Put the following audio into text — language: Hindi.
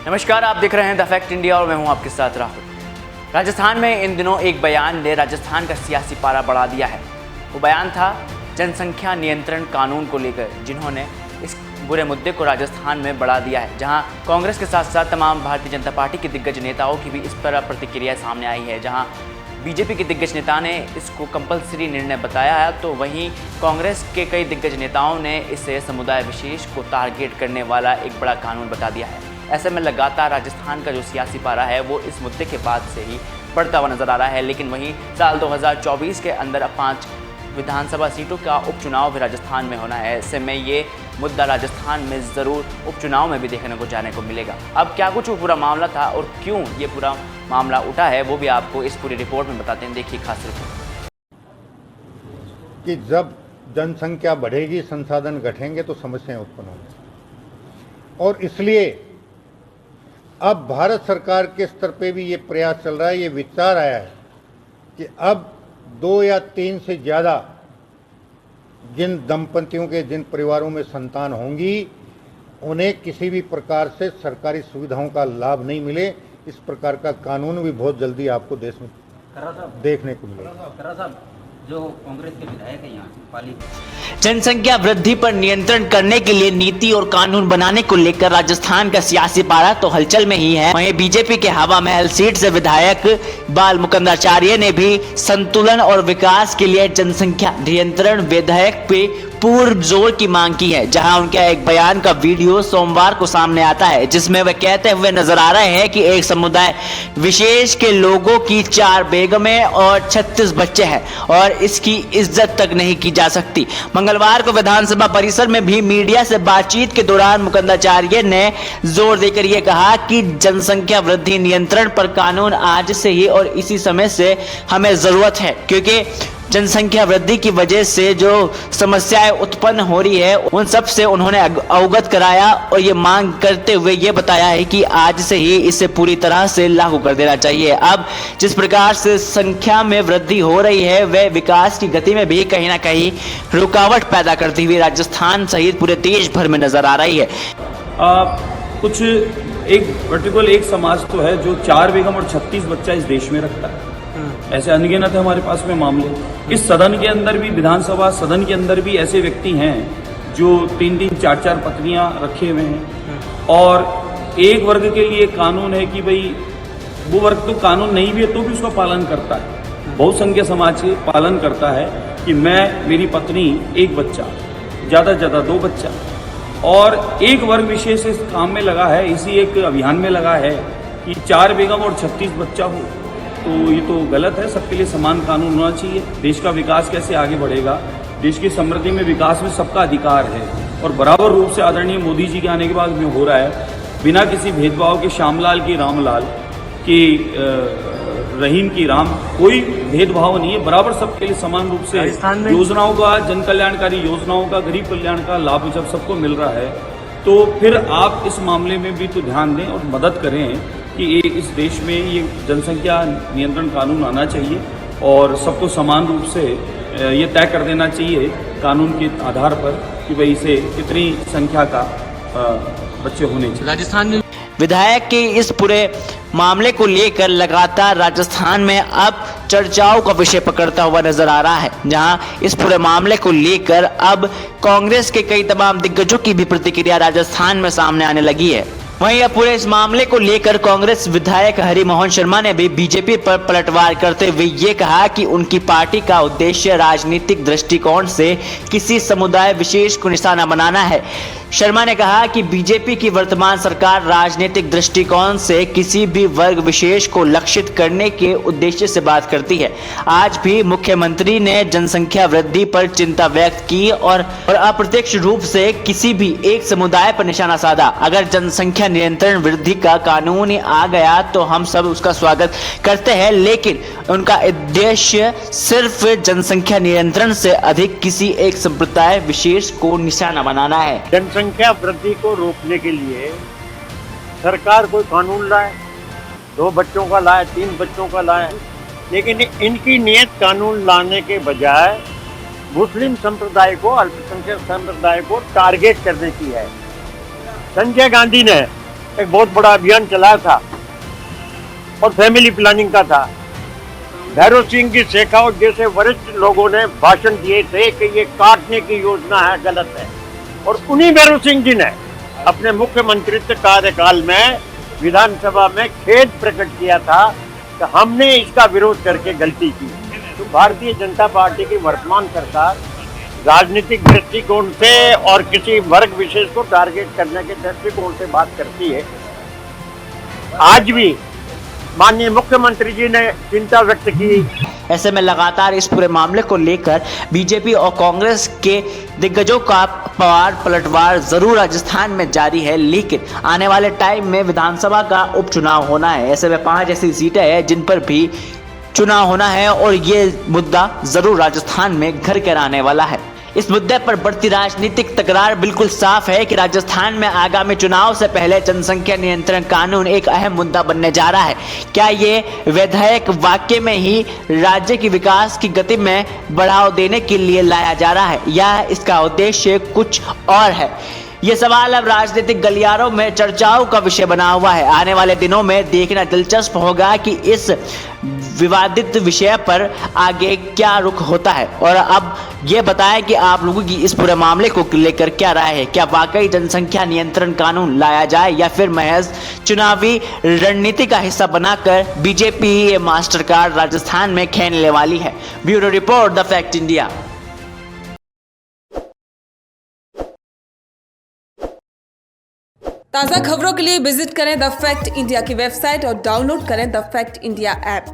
नमस्कार, आप देख रहे हैं द फैक्ट इंडिया और मैं हूं आपके साथ राहुल। राजस्थान में इन दिनों एक बयान ने राजस्थान का सियासी पारा बढ़ा दिया है। वो बयान था जनसंख्या नियंत्रण कानून को लेकर, जिन्होंने इस बुरे मुद्दे को राजस्थान में बढ़ा दिया है, जहां कांग्रेस के साथ साथ तमाम भारतीय जनता पार्टी के दिग्गज नेताओं की भी इस पर प्रतिक्रिया सामने आई है। जहां बीजेपी के दिग्गज नेता ने इसको कंपलसरी निर्णय बताया है, तो वहीं कांग्रेस के कई दिग्गज नेताओं ने इसे समुदाय विशेष को टारगेट करने वाला एक बड़ा कानून बता दिया है। ऐसे में लगातार राजस्थान का जो सियासी पारा है वो इस मुद्दे के बाद से ही बढ़ता हुआ नजर आ रहा है। लेकिन वहीं साल 2024 के अंदर अब 5 विधानसभा सीटों का उपचुनाव भी राजस्थान में होना है। ऐसे में ये मुद्दा राजस्थान में ज़रूर उपचुनाव में भी देखने को जाने को मिलेगा। अब क्या कुछ वो पूरा मामला था और क्यों ये पूरा मामला उठा है, वो भी आपको इस पूरी रिपोर्ट में बताते हैं। देखिए खास रिपोर्ट कि जब जनसंख्या बढ़ेगी, संसाधन घटेंगे तो समस्याएं उत्पन्न होंगी, और इसलिए अब भारत सरकार के स्तर पे भी ये प्रयास चल रहा है, ये विचार आया है कि अब 2 या 3 से ज़्यादा जिन दंपतियों के, जिन परिवारों में संतान होंगी, उन्हें किसी भी प्रकार से सरकारी सुविधाओं का लाभ नहीं मिले। इस प्रकार का कानून भी बहुत जल्दी आपको देश में देखने को मिलेगा। जो कांग्रेस के विधायक हैं यहाँ पाली, जनसंख्या वृद्धि पर नियंत्रण करने के लिए नीति और कानून बनाने को लेकर राजस्थान का सियासी पारा तो हलचल में ही है। वहीं बीजेपी के हवा महल सीट से विधायक बाल मुकुंदाचार्य ने भी संतुलन और विकास के लिए जनसंख्या नियंत्रण विधेयक पे पूर्ण जोर की मांग की है। जहां उनका एक बयान का वीडियो सोमवार को सामने आता है, जिसमें वे कहते हुए नजर आ रहे हैं कि एक समुदाय विशेष के लोगों की 4 बेगमें और 36 बच्चे हैं और इसकी इज्जत तक नहीं की जा सकती। मंगलवार को विधानसभा परिसर में भी मीडिया से बातचीत के दौरान मुकुंदाचार्य ने जोर देकर यह कहा कि जनसंख्या वृद्धि नियंत्रण पर कानून आज से ही और इसी समय से हमें जरूरत है, क्योंकि जनसंख्या वृद्धि की वजह से जो समस्याएं उत्पन्न हो रही है उन सब से उन्होंने अवगत कराया और ये मांग करते हुए ये बताया है कि आज से ही इसे पूरी तरह से लागू कर देना चाहिए। अब जिस प्रकार से संख्या में वृद्धि हो रही है, वह विकास की गति में भी कहीं ना कहीं रुकावट पैदा करती हुई राजस्थान सहित पूरे देश भर में नजर आ रही है। कुछ एक पर्टिकुलर एक समाज तो है जो 4 बेगम और 36 बच्चा इस देश में रखता है। ऐसे अनगिनत है हमारे पास में मामले। इस सदन के अंदर भी, विधानसभा सदन के अंदर भी ऐसे व्यक्ति हैं जो 3-3, 4-4 पत्नियां रखे हुए हैं। और एक वर्ग के लिए कानून है कि भाई वो वर्ग तो कानून नहीं भी है तो भी उसका पालन करता है। बहुसंख्यक समाज के पालन करता है कि मैं, मेरी पत्नी, 1 बच्चा, ज़्यादा से ज़्यादा 2 बच्चा। और एक वर्ग विशेष इस काम में लगा है, इसी एक अभियान में लगा है कि 4 बेगम और 36 बच्चा हो। तो ये तो गलत है। सबके लिए समान कानून होना चाहिए। देश का विकास कैसे आगे बढ़ेगा? देश की समृद्धि में, विकास में सबका अधिकार है और बराबर रूप से आदरणीय मोदी जी के आने के बाद में हो रहा है, बिना किसी भेदभाव के। श्यामलाल की रामलाल की, रहीम की राम, कोई भेदभाव नहीं है। बराबर सबके लिए समान रूप से योजनाओं का, जन कल्याणकारी योजनाओं का, गरीब कल्याण का लाभ जब सबको मिल रहा है, तो फिर आप इस मामले में भी तो ध्यान दें और मदद करें कि इस देश में ये जनसंख्या नियंत्रण कानून आना चाहिए और सबको समान रूप से ये तय कर देना चाहिए कानून के आधार पर कि भाई इसे कितनी संख्या का बच्चे होने चाहिए। राजस्थान में विधायक के इस पूरे मामले को लेकर लगातार राजस्थान में अब चर्चाओं का विषय पकड़ता हुआ नजर आ रहा है, जहां इस पूरे मामले को लेकर अब कांग्रेस के कई तमाम दिग्गजों की भी प्रतिक्रिया राजस्थान में सामने आने लगी है। वहीं अब पूरे इस मामले को लेकर कांग्रेस विधायक हरिमोहन शर्मा ने भी बीजेपी पर पलटवार करते हुए ये कहा कि उनकी पार्टी का उद्देश्य राजनीतिक दृष्टिकोण से किसी समुदाय विशेष को निशाना बनाना है। शर्मा ने कहा कि बीजेपी की वर्तमान सरकार राजनीतिक दृष्टिकोण से किसी भी वर्ग विशेष को लक्षित करने के उद्देश्य से बात करती है। आज भी मुख्यमंत्री ने जनसंख्या वृद्धि पर चिंता व्यक्त की और अप्रत्यक्ष रूप से किसी भी एक समुदाय पर निशाना साधा। अगर जनसंख्या नियंत्रण वृद्धि का कानून आ गया तो हम सब उसका स्वागत करते हैं, लेकिन उनका उद्देश्य सिर्फ जनसंख्या नियंत्रण से अधिक किसी एक संप्रदाय विशेष को निशाना बनाना है। जनसंख्या वृद्धि को रोकने के लिए सरकार कोई कानून लाए, 2 बच्चों का लाए, 3 बच्चों का लाए, लेकिन इनकी नीयत कानून लाने के बजाय मुस्लिम संप्रदाय को, अल्पसंख्यक संप्रदाय को टारगेट करने की है। संजय गांधी ने एक बहुत बड़ा अभियान चलाया था और फैमिली प्लानिंग का था। भैरव सिंह की शेखावत जैसे वरिष्ठ लोगों ने भाषण दिए थे कि ये काटने की योजना है, गलत है, और उन्हीं भैरव सिंह जी ने अपने मुख्यमंत्रित्व कार्यकाल में विधानसभा में खेद प्रकट किया था कि हमने इसका विरोध करके गलती की। तो भारतीय जनता पार्टी की वर्तमान सरकार राजनीतिक दृष्टिकोण से और किसी वर्ग विशेष को टारगेट करने के दृष्टिकोण से बात करती है। आज भी माननीय मुख्यमंत्री जी ने चिंता व्यक्त की। ऐसे में लगातार इस पूरे मामले को लेकर बीजेपी और कांग्रेस के दिग्गजों का पलटवार जरूर राजस्थान में जारी है, लेकिन आने वाले टाइम में विधानसभा का उपचुनाव होना है। ऐसे में 5 ऐसी सीटें हैं जिन पर भी चुनाव होना है और ये मुद्दा जरूर राजस्थान में घर कर आने वाला है। इस मुद्दे पर बढ़ती राजनीतिक तकरार बिल्कुल साफ है कि राजस्थान में आगामी चुनाव से पहले जनसंख्या नियंत्रण कानून एक अहम मुद्दा बनने जा रहा है। क्या ये विधेयक वाकई में ही राज्य की विकास की गति में बढ़ावा देने के लिए लाया जा रहा है या इसका उद्देश्य कुछ और है? ये सवाल अब राजनीतिक गलियारों में चर्चाओं का विषय बना हुआ है। आने वाले दिनों में देखना दिलचस्प होगा कि इस विवादित विषय पर आगे क्या रुख होता है। और अब ये बताएं कि आप लोगों की इस पूरे मामले को लेकर क्या राय है। क्या वाकई जनसंख्या नियंत्रण कानून लाया जाए या फिर महज चुनावी रणनीति का हिस्सा बनाकर बीजेपी ये मास्टर कार्ड राजस्थान में खेलने वाली है। Bureau report, the fact India. ताज़ा खबरों के लिए विजिट करें द फैक्ट इंडिया की वेबसाइट और डाउनलोड करें द फैक्ट इंडिया ऐप।